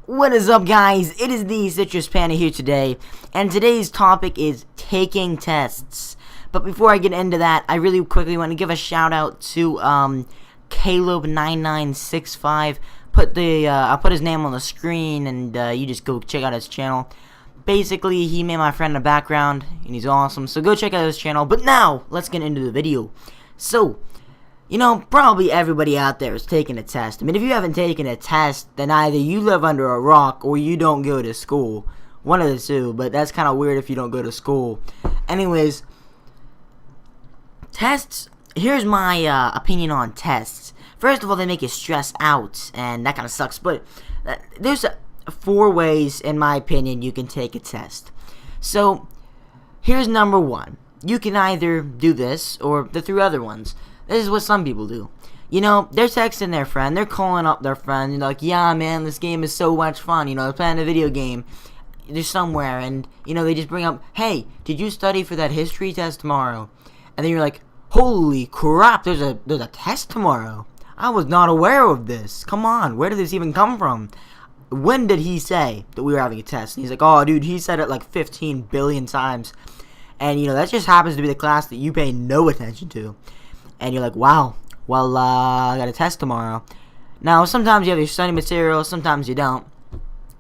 What is up, guys? It is the Citrus Panda here today, and today's topic is taking tests. But before I get into that, I really quickly want to give a shout out to Caleb9965. I'll put his name on the screen, and you just go check out his channel. Basically, he made my friend in the background, and he's awesome. So go check out his channel. But now, let's get into the video. So, you know, probably everybody out there is taking a test. I mean, if you haven't taken a test, then either you live under a rock or you don't go to school. One of the two, but that's kind of weird if you don't go to school. Anyways, tests, here's my opinion on tests. First of all, they make you stress out, and that kind of sucks. But there's 4 ways, in my opinion, you can take a test. So, here's number 1. You can either do this or the 3 other ones. This is what some people do. You know, they're texting their friend, they're calling up their friend, and they're like, yeah, man, this game is so much fun. You know, they're playing a video game. They're somewhere, and, you know, they just bring up, hey, did you study for that history test tomorrow? And then you're like, holy crap, there's a test tomorrow. I was not aware of this. Come on, where did this even come from? When did he say that we were having a test? And he's like, oh, dude, he said it like 15 billion times. And, you know, that just happens to be the class that you pay no attention to. And you're like, wow, well, I got a test tomorrow. Now, sometimes you have your study material, sometimes you don't.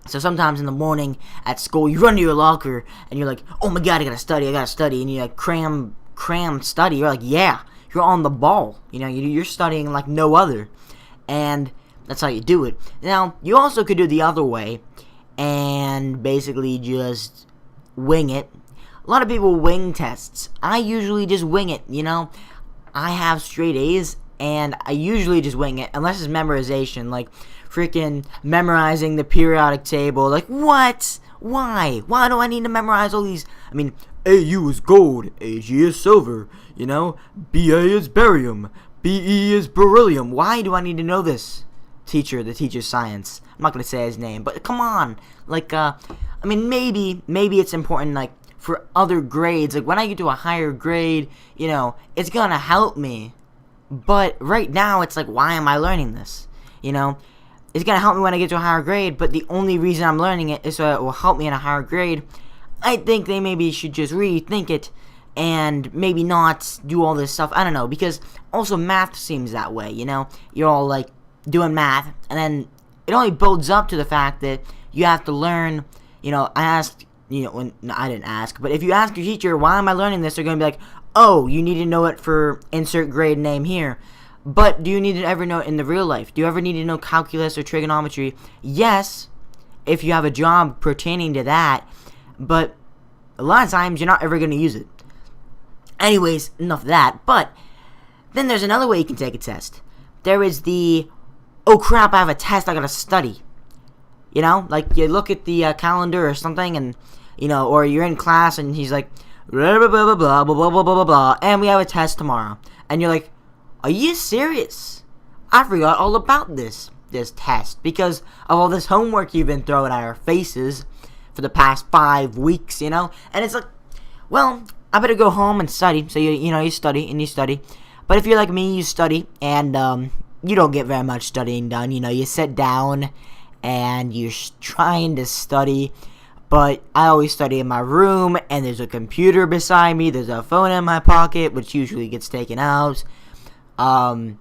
So sometimes in the morning at school, you run to your locker, and you're like, oh my god, I gotta study, and you like cram study. You're like, yeah, you're on the ball. You know, you're studying like no other. And that's how you do it. Now, you also could do the other way, and basically just wing it. A lot of people wing tests. I usually just wing it, you know. I have straight A's, and I usually just wing it, unless it's memorization, like freaking memorizing the periodic table. Like, what? Why? Why do I need to memorize all these? I mean, AU is gold, AG is silver, you know, BA is barium, BE is beryllium. Why do I need to know this? Teacher that teaches science. I'm not going to say his name, but come on. Like, I mean, maybe it's important, like, for other grades. Like, when I get to a higher grade, you know, it's gonna help me. But right now, it's like, why am I learning this? You know, it's gonna help me when I get to a higher grade, but the only reason I'm learning it is so it will help me in a higher grade. I think they maybe should just rethink it and maybe not do all this stuff. I don't know, because also math seems that way, you know? You're all like doing math, and then it only builds up to the fact that you have to learn. You know, I didn't ask, but if you ask your teacher, why am I learning this, they're going to be like, oh, you need to know it for insert grade name here. But do you need to ever know it in the real life? Do you ever need to know calculus or trigonometry? Yes, if you have a job pertaining to that, but a lot of times you're not ever going to use it. Anyways, enough of that. But then there's another way you can take a test. There is the, oh crap, I have a test, I got to study. You know, like you look at the calendar or something, and you know, or you're in class and he's like, blah blah blah blah blah blah blah blah blah blah, and we have a test tomorrow, and you're like, are you serious? I forgot all about this test because of all this homework you've been throwing at our faces for the past 5 weeks, you know. And it's like, well, I better go home and study. So you study and you study, but if you're like me, you study and you don't get very much studying done. You know, you sit down and you're trying to study, but I always study in my room, and there's a computer beside me, there's a phone in my pocket, which usually gets taken out. You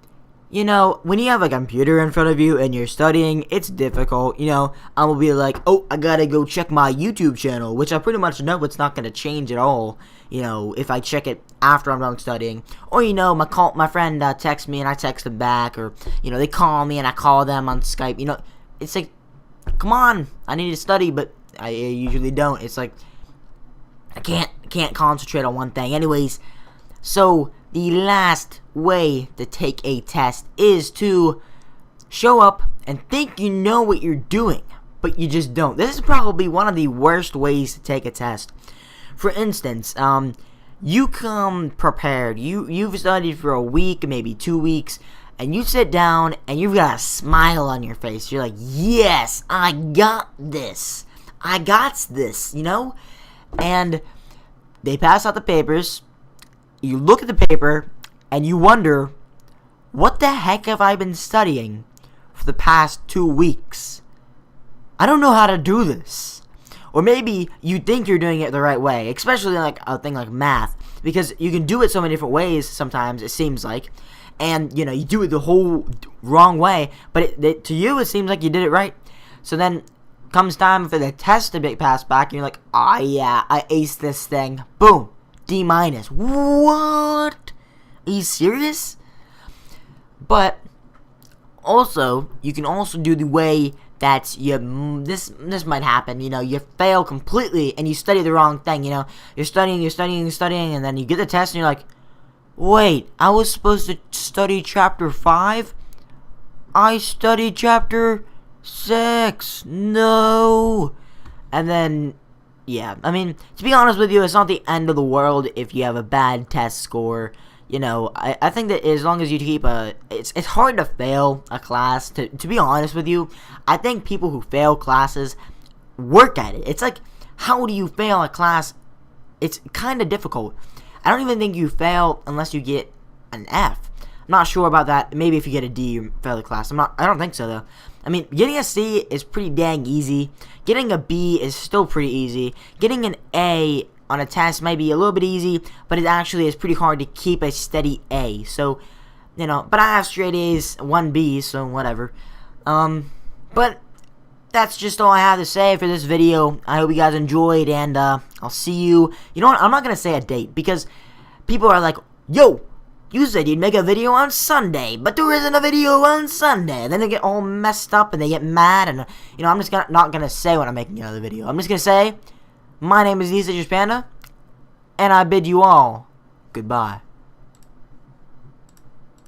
know, when you have a computer in front of you and you're studying, it's difficult. You know, I will be like, oh, I gotta go check my YouTube channel, which I pretty much know it's not gonna change at all, you know, if I check it after I'm done studying. Or, you know, my friend texts me and I text them back, or, you know, they call me and I call them on Skype. You know, it's like, come on, I need to study, but I usually don't. It's like, I can't concentrate on one thing. Anyways, so the last way to take a test is to show up and think you know what you're doing, but you just don't. This is probably one of the worst ways to take a test. For instance, you come prepared. You've studied for a week, maybe 2 weeks, and you sit down and you've got a smile on your face. You're like, yes, I got this. I got this, you know? And they pass out the papers. You look at the paper and you wonder, what the heck have I been studying for the past 2 weeks? I don't know how to do this. Or maybe you think you're doing it the right way, especially like a thing like math, because you can do it so many different ways sometimes, it seems like, and, you do it the whole wrong way, but to you, it seems like you did it right. So then comes time for the test to be passed back, and you're like, oh yeah, I aced this thing. Boom. D-. What? Are you serious? But also, you can also do the way that this might happen, you fail completely and you study the wrong thing, you're studying, and then you get the test and you're like, wait, I was supposed to study chapter 5? I studied chapter 6. No. And then, yeah, I mean, to be honest with you, it's not the end of the world if you have a bad test score. I think that as long as you keep it's hard to fail a class, to be honest with you. I think people who fail classes work at it. It's like, how do you fail a class? It's kind of difficult. I don't even think you fail unless you get an F. I'm not sure about that. Maybe if you get a D, you fail the class. I don't think so, though. I mean, getting a C is pretty dang easy. Getting a B is still pretty easy. Getting an A on a test might be a little bit easy, but it actually is pretty hard to keep a steady A. So, but I have straight A's, 1 B, so whatever. But that's just all I have to say for this video. I hope you guys enjoyed, and I'll see you. You know what? I'm not going to say a date, because people are like, yo, you said you'd make a video on Sunday, but there isn't a video on Sunday. And then they get all messed up, and they get mad, and, I'm just not going to say when I'm making another video. I'm just going to say, my name is TheCitrusPanda, and I bid you all goodbye.